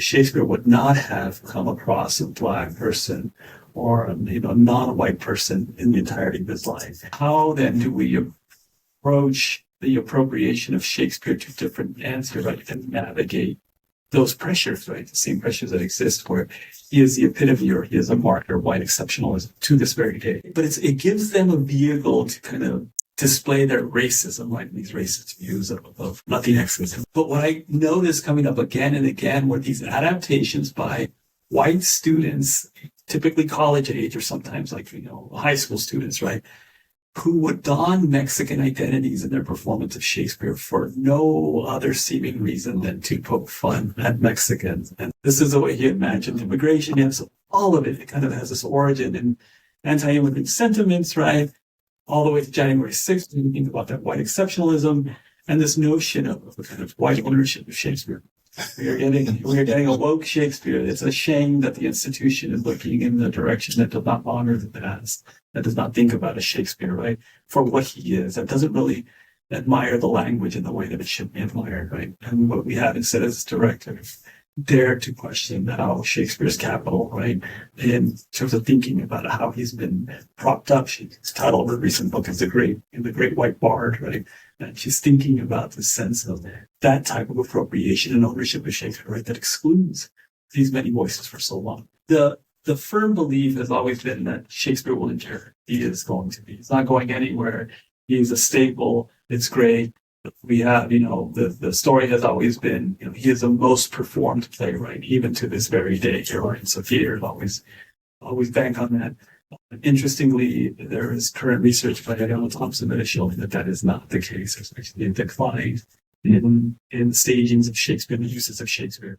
Shakespeare would not have come across a Black person or a non-white person in the entirety of his life. How then do we approach the appropriation of Shakespeare to different ends here, right, and navigate those pressures, right? The same pressures that exist where he is the epitome or he is a marker of white exceptionalism to this very day. But it gives them a vehicle to kind of display their racism, right? These racist views of Latinx. But what I notice coming up again and again were these adaptations by white students, typically college age or sometimes high school students, right? Who would don Mexican identities in their performance of Shakespeare for no other seeming reason than to poke fun at Mexicans. And this is the way he imagined immigration. And so all of it kind of has this origin in anti-immigrant sentiments, right? All the way to January 6th, when you think about that white exceptionalism and this notion of a kind of white ownership of Shakespeare. We are getting a woke Shakespeare. It's a shame that the institution is looking in the direction that does not honor the past, that does not think about a Shakespeare, right, for what he is, that doesn't really admire the language in the way that it should be admired, right? And what we have instead is directors dare to question how Shakespeare's capital, right, in terms of thinking about how he's been propped up. His title of her recent book is The Great White Bard, right? And she's thinking about the sense of that type of appropriation and ownership of Shakespeare, right, that excludes these many voices for so long. The firm belief has always been that Shakespeare will endure. He is going to be. He's not going anywhere. He's a staple. It's great. We have, the story has always been, he is the most performed playwright, even to this very day. Right? So theater always bank on that. Interestingly, there is current research by Ayanna Thompson that is showing that is not the case. There's actually a decline in stagings of Shakespeare, the uses of Shakespeare.